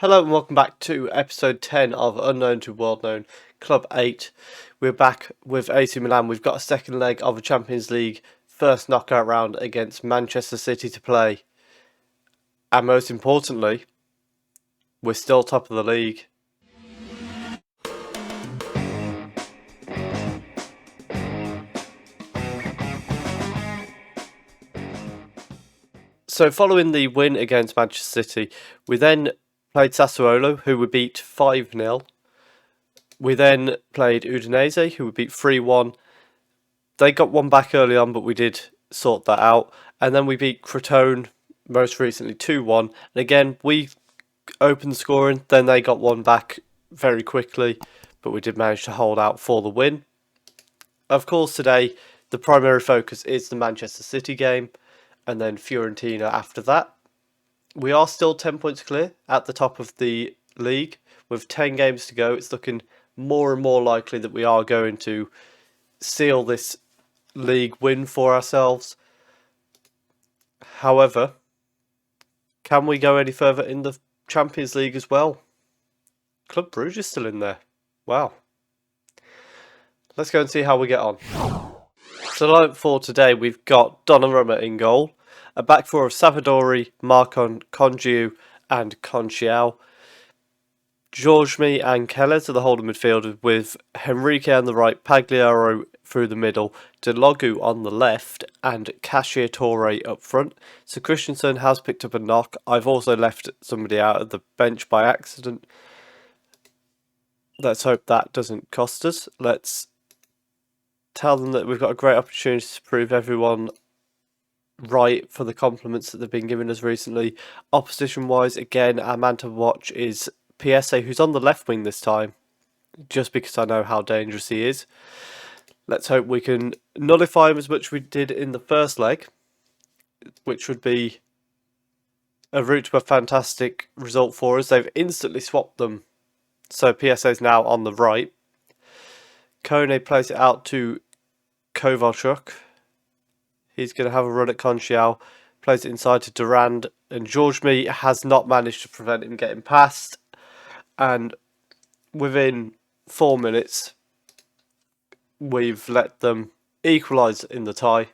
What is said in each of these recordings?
Hello and welcome back to episode 10 of Unknown to World Known Club 8. We're back with AC Milan. We've got a second leg of a Champions League first knockout round against Manchester City to play. And most importantly, we're still top of the league. So following the win against Manchester City, we then played Sassuolo, who we beat 5-0. We then played Udinese, who we beat 3-1. They got one back early on, but we did sort that out. And then we beat Crotone most recently 2-1. And again, we opened scoring, then they got one back very quickly, but we did manage to hold out for the win. Of course, today the primary focus is the Manchester City game, and then Fiorentina after that. We are still 10 points clear at the top of the league. With 10 games to go, it's looking more and more likely that we are going to seal this league win for ourselves. However, can we go any further in the Champions League as well? Club Brugge is still in there. Wow. Let's go and see how we get on. So lineup for today, we've got Donnarumma in goal, a back four of Savadori, Marcon, Congiu and Conchiao. Georgemi and Kellers are the holding midfielders, with Henrique on the right, Pagliaro through the middle, Delogu on the left, and Cacciatore up front. So Christensen has picked up a knock. I've also left somebody out of the bench by accident. Let's hope that doesn't cost us. Let's tell them that we've got a great opportunity to prove everyone right for the compliments that they've been giving us recently. Opposition-wise, again, our man to watch is PSA, who's on the left wing this time, just because I know how dangerous he is. Let's hope we can nullify him as much as we did in the first leg, which would be a route to a fantastic result for us. They've instantly swapped them, so PSA is now on the right. Kone plays it out to Kovalchuk. He's going to have a run at Conchiao, plays it inside to Durand, and Georgemi has not managed to prevent him getting past. And within 4 minutes, we've let them equalise in the tie.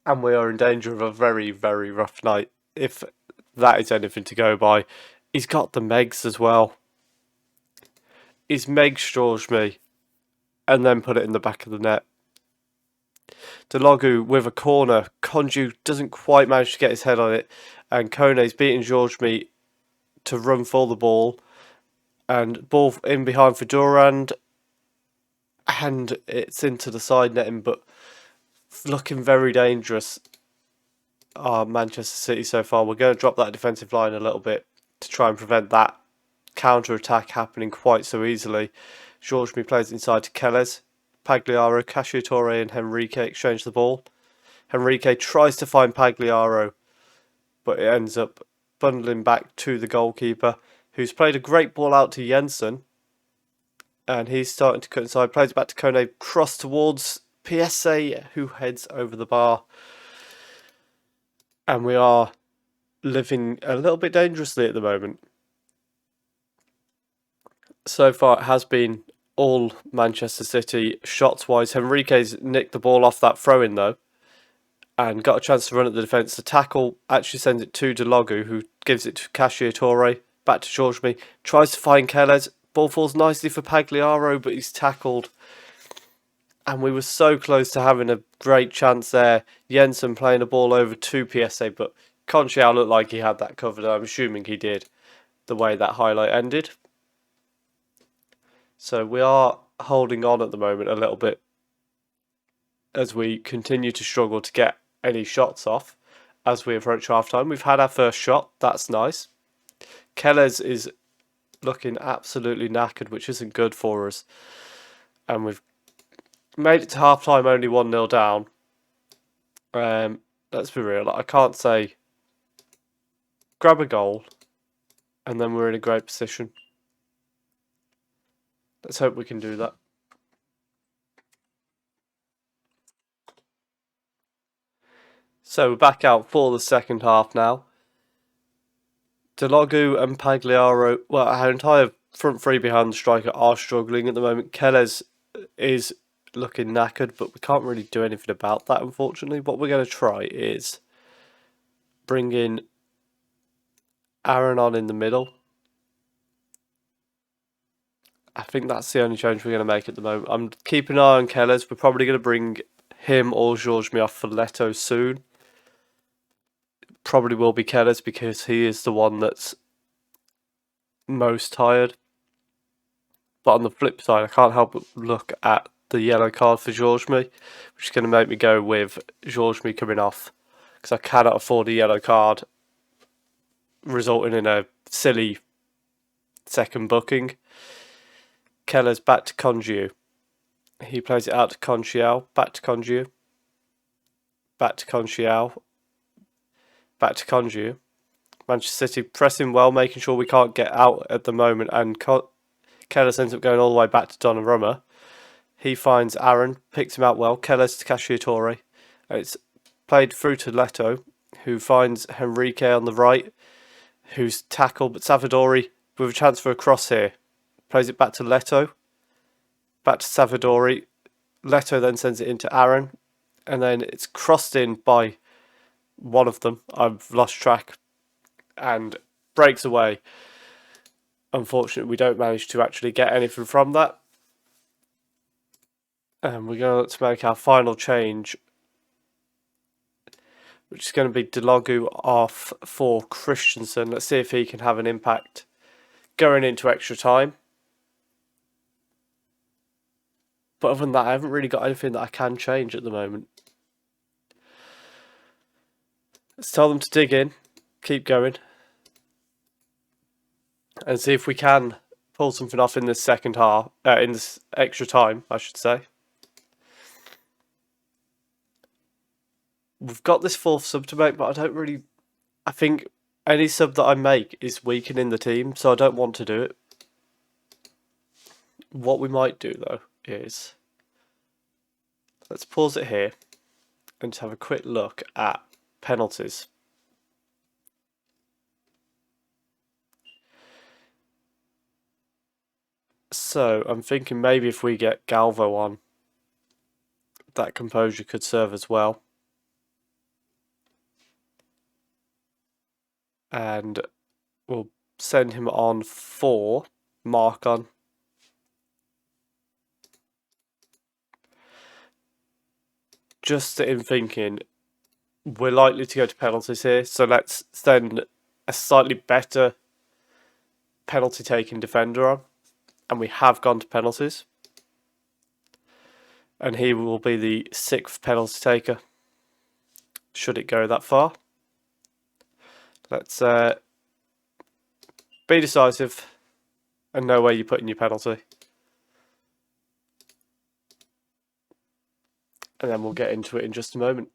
And we are in danger of a very, very rough night, if that is anything to go by. He's got the Megs as well. He's Meg Georgemi, and then put it in the back of the net. Delogu with a corner. Conju doesn't quite manage to get his head on it, and Kone's beating Georgemi to run for the ball, and ball in behind for Durand, and it's into the side netting, but looking very dangerous. Manchester City so far. We're going to drop that defensive line a little bit to try and prevent that counter-attack happening quite so easily. Georgemi plays inside to Kellers. Pagliaro, Cacciatore and Henrique exchange the ball. Henrique tries to find Pagliaro, but it ends up bundling back to the goalkeeper, who's played a great ball out to Jensen. And he's starting to cut inside, plays it back to Kone, cross towards PSA, who heads over the bar. And we are living a little bit dangerously at the moment. So far it has been all Manchester City shots-wise. Henrique's nicked the ball off that throw-in though, and got a chance to run at the defence. The tackle actually sends it to Delogu, who gives it to Cacciatore, back to Georgemi, tries to find Kellers. Ball falls nicely for Pagliaro, but he's tackled. And we were so close to having a great chance there. Jensen playing a ball over to PSA, but Conchiao looked like he had that covered. I'm assuming he did, the way that highlight ended. So we are holding on at the moment a little bit as we continue to struggle to get any shots off as we approach half-time. We've had our first shot. That's nice. Kellers is looking absolutely knackered, which isn't good for us. And we've made it to half-time only 1-0 down. Let's be real. I can't say grab a goal and then we're in a great position. Let's hope we can do that. So we're back out for the second half now. Delogu and Pagliaro, well, our entire front three behind the striker are struggling at the moment. Kellers is looking knackered, but we can't really do anything about that, unfortunately. What we're going to try is bring in Aaron on in the middle. I think that's the only change we're going to make at the moment. I'm keeping an eye on Kellers. We're probably going to bring him or George me off for Leto soon. Probably will be Kellers because he is the one that's most tired. But on the flip side, I can't help but look at the yellow card for George me, which is going to make me go with George me coming off because I cannot afford a yellow card, resulting in a silly second booking. Keller's back to Congiu. He plays it out to Conchiao, back to Congiu, back to Conchiao, back to Congiu. Manchester City pressing well, making sure we can't get out at the moment, and Keller ends up going all the way back to Donnarumma. He finds Aaron, picks him out well. Keller's to Cacciatore. It's played through to Leto, who finds Henrique on the right, who's tackled, but Savadori with a chance for a cross here. Plays it back to Leto, back to Savadori. Leto then sends it into Aaron, and then it's crossed in by one of them. I've lost track, and breaks away. Unfortunately, we don't manage to actually get anything from that. And we're going to make our final change, which is going to be Delogu off for Christensen. Let's see if he can have an impact going into extra time. But other than that, I haven't really got anything that I can change at the moment. Let's tell them to dig in, keep going, and see if we can pull something off in this second half, in this extra time, I should say. We've got this fourth sub to make, but I think any sub that I make is weakening the team, so I don't want to do it. What we might do, though, is let's pause it here and just have a quick look at penalties. So I'm thinking maybe if we get Galvo on, that composure could serve as well. And we'll send him on for Mark on. Just in thinking, we're likely to go to penalties here, so let's send a slightly better penalty taking defender on. And we have gone to penalties. And he will be the 6th penalty taker, should it go that far. Let's be decisive and know where you're putting your penalty. And then we'll get into it in just a moment.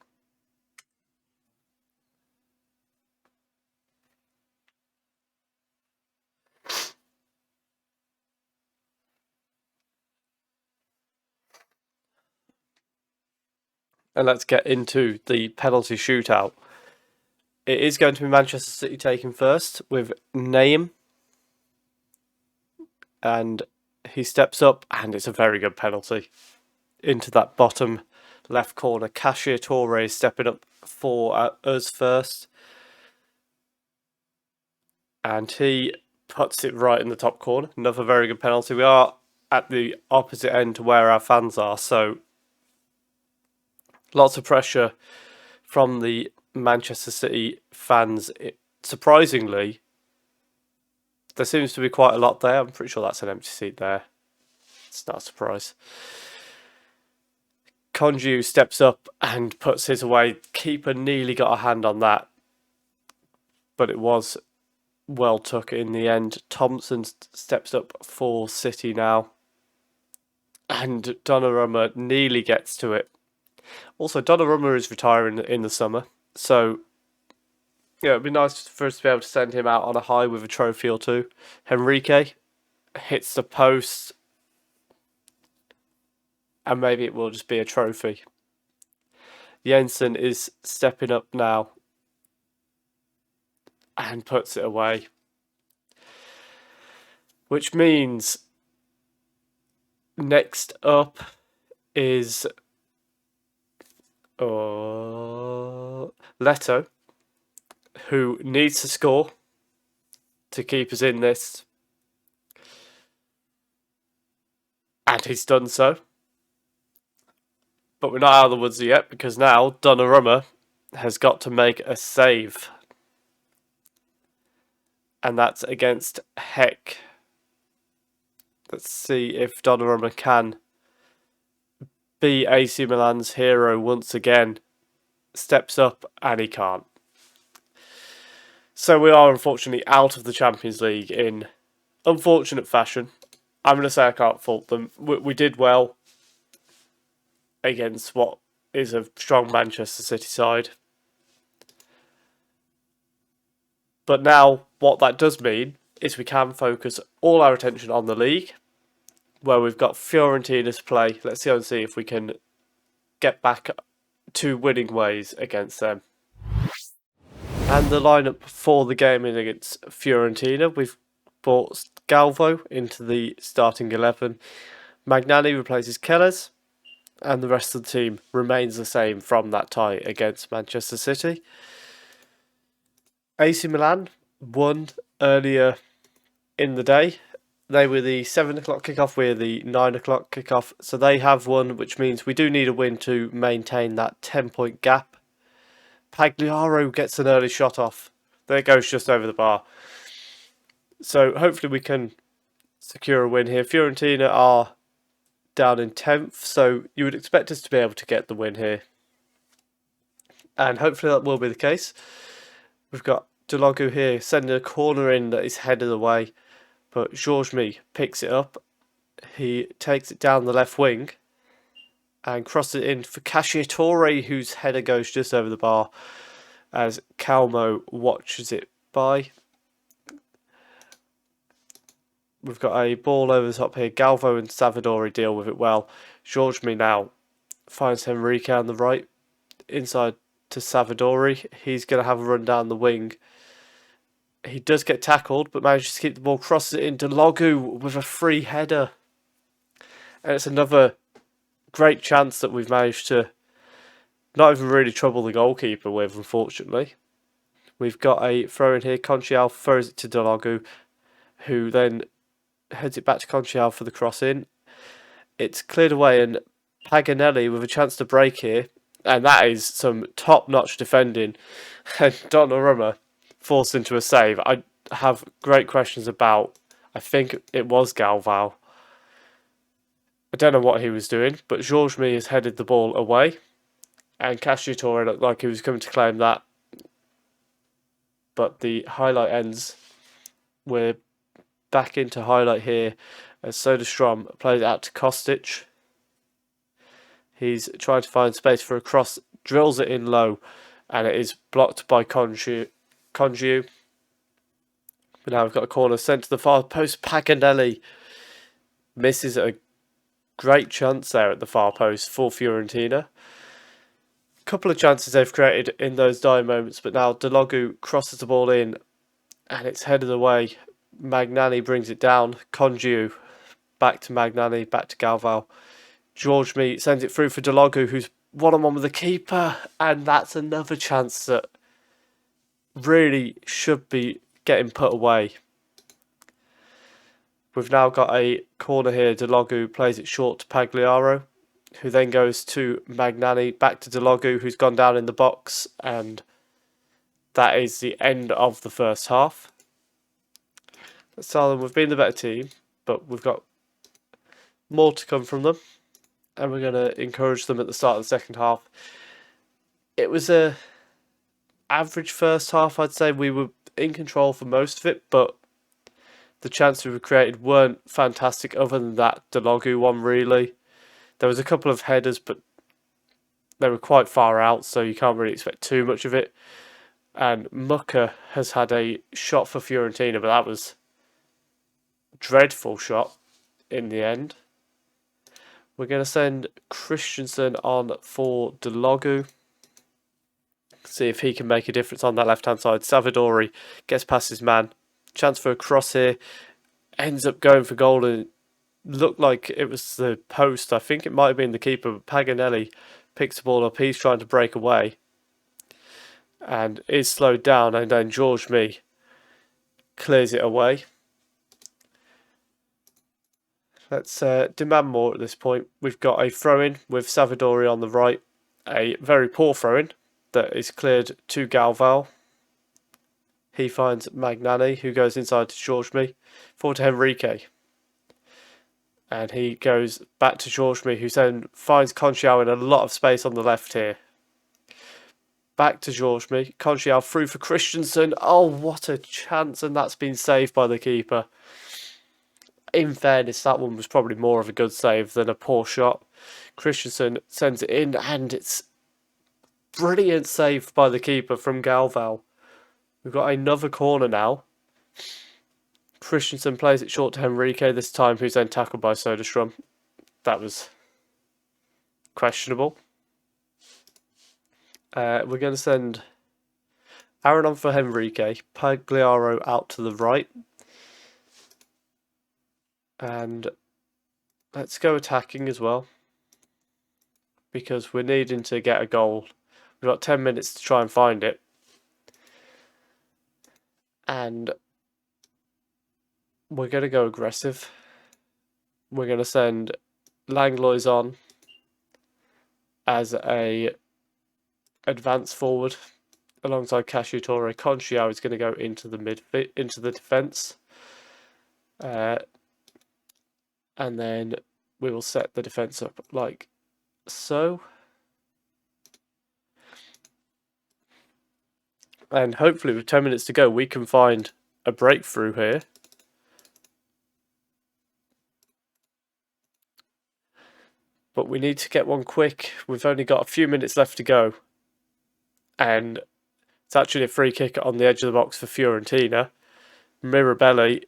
And let's get into the penalty shootout. It is going to be Manchester City taking first with Naim. And he steps up, and it's a very good penalty into that bottom left corner. Cacciatore is stepping up for us first. And he puts it right in the top corner. Another very good penalty. We are at the opposite end to where our fans are, so lots of pressure from the Manchester City fans. Surprisingly, there seems to be quite a lot there. I'm pretty sure that's an empty seat there. It's not a surprise. Congiu steps up and puts his away. Keeper nearly got a hand on that, but it was well took in the end. Thompson steps up for City now, and Donnarumma nearly gets to it. Also, Donnarumma is retiring in the summer, so yeah, it'd be nice for us to be able to send him out on a high with a trophy or two. Henrique hits the post, and maybe it will just be a trophy. Jensen is stepping up now and puts it away. which means next up is Leto, who needs to score to keep us in this, and he's done so. But we're not out of the woods yet, because now Donnarumma has got to make a save, and that's against Heck. Let's see if Donnarumma can be AC Milan's hero once again. Steps up, and he can't. So we are unfortunately out of the Champions League in unfortunate fashion. I'm going to say I can't fault them. We did well against what is a strong Manchester City side. But now what that does mean is we can focus all our attention on the league, where we've got Fiorentina to play. Let's see if we can get back to winning ways against them. And the lineup for the game is against Fiorentina. We've brought Galvo into the starting 11. Magnani replaces Kellers, and the rest of the team remains the same from that tie against Manchester City. AC Milan won earlier in the day. They were the 7 o'clock kickoff, we're the 9 o'clock kickoff, so they have won, which means we do need a win to maintain that 10-point gap. Pagliaro gets an early shot off. There it goes, just over the bar. So hopefully we can secure a win here. Fiorentina are down in 10th, so you would expect us to be able to get the win here. And hopefully that will be the case. We've got Delogu here sending a corner in that is headed away, but Georges picks it up. He takes it down the left wing and crosses it in for Cacciatore, whose header goes just over the bar as Calmo watches it by. We've got a ball over the top here. Galvo and Savadori deal with it well. Georges now finds Henrique on the right, inside to Savadori. He's going to have a run down the wing. He does get tackled, but manages to keep the ball, crosses it into Logu with a free header. And it's another great chance that we've managed to not even really trouble the goalkeeper with, unfortunately. We've got a throw in here. Conchial throws it to Delogu, who then heads it back to Conchial for the cross in. It's cleared away, and Paganelli with a chance to break here. And that is some top-notch defending. And Donnarumma forced into a save. I have great questions about, I think it was Galvao. I don't know what he was doing, but Georges has headed the ball away, and Cacciatore looked like he was coming to claim that. But the highlight ends. We're back into highlight here as Soderstrom plays it out to Kostic. He's trying to find space for a cross, drills it in low, and it is blocked by Congiu. But now we've got a corner sent to the far post. Paganelli misses a great chance there at the far post for Fiorentina. Couple of chances they've created in those dire moments, but now Delogu crosses the ball in and it's headed away. Magnani brings it down. Congiu back to Magnani, back to Galvao. Georges sends it through for Delogu, who's one-on-one with the keeper, and that's another chance that really should be getting put away. We've now got a corner here. Delogu plays it short to Pagliaro, who then goes to Magnani, back to Delogu, who's gone down in the box, and that is the end of the first half. Let's tell them we've been the better team, but we've got more to come from them, and we're going to encourage them at the start of the second half. It was a average first half, I'd say. We were in control for most of it, but the chances we created weren't fantastic other than that Delogu one, really. There was a couple of headers, but they were quite far out, so you can't really expect too much of it. And Mucka has had a shot for Fiorentina, but that was a dreadful shot in the end. We're going to send Christensen on for Delogu. See if he can make a difference on that left-hand side. Savadori gets past his man. Chance for a cross here. ends up going for goal and looked like it was the post. I think it might have been the keeper, but Paganelli picks the ball up. He's trying to break away and is slowed down, and then George Me clears it away. Let's demand more at this point. We've got a throw-in with Savadori on the right. A very poor throw-in that is cleared to Galval. He finds Magnani, who goes inside to George Me. Forward to Henrique. And he goes back to George Me, who then finds Conchiao in a lot of space on the left here. Back to George Me. Conchiao through for Christensen. Oh, what a chance. And that's been saved by the keeper. In fairness, that one was probably more of a good save than a poor shot. Christensen sends it in, and it's brilliant save by the keeper from Galval. We've got another corner now. Christensen plays it short to Henrique this time, who's then tackled by Soderstrom. That was questionable. We're going to send Aaron on for Henrique, Pagliaro out to the right. And let's go attacking as well, because we're needing to get a goal. We've got 10 minutes to try and find it. And we're going to go aggressive. We're going to send Langlois on as a advance forward alongside Casciatore. Conchiao is going to go into the defence. And then we will set the defence up like so. And hopefully with 10 minutes to go, we can find a breakthrough here. But we need to get one quick. We've only got a few minutes left to go. And it's actually a free kick on the edge of the box for Fiorentina. Mirabelli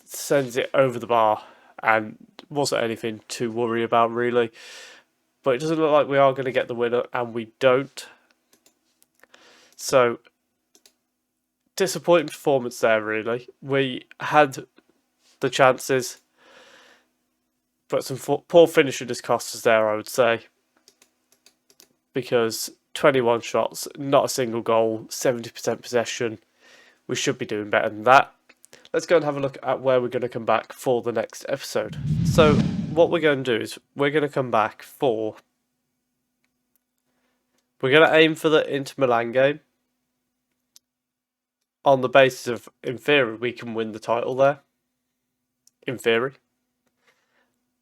sends it over the bar, and wasn't anything to worry about really. But it doesn't look like we are going to get the winner, and we don't. So, disappointing performance there really. We had the chances, but some poor finishing has cost us there, I would say. Because 21 shots, not a single goal, 70% possession. We should be doing better than that. Let's go and have a look at where we're going to come back for the next episode. So, what we're going to do is we're going to come back for... We're going to aim for the Inter Milan game. On the basis of, in theory, we can win the title there. In theory.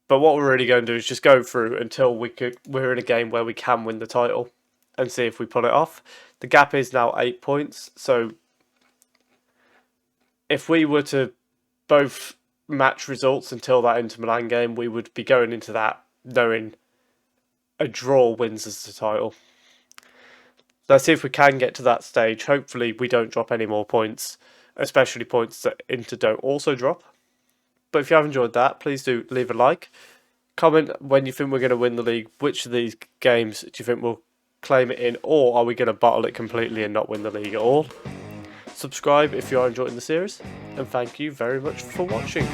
But what we're really going to do is just go through until we're in a game where we can win the title. And see if we pull it off. The gap is now 8 points. So, if we were to both match results until that Inter Milan game, we would be going into that knowing a draw wins us the title. Let's see if we can get to that stage. Hopefully we don't drop any more points, especially points that Inter don't also drop. But if you have enjoyed that, please do leave a like. Comment when you think we're going to win the league. Which of these games do you think we'll claim it in, or are we going to bottle it completely and not win the league at all? Subscribe if you are enjoying the series, and thank you very much for watching.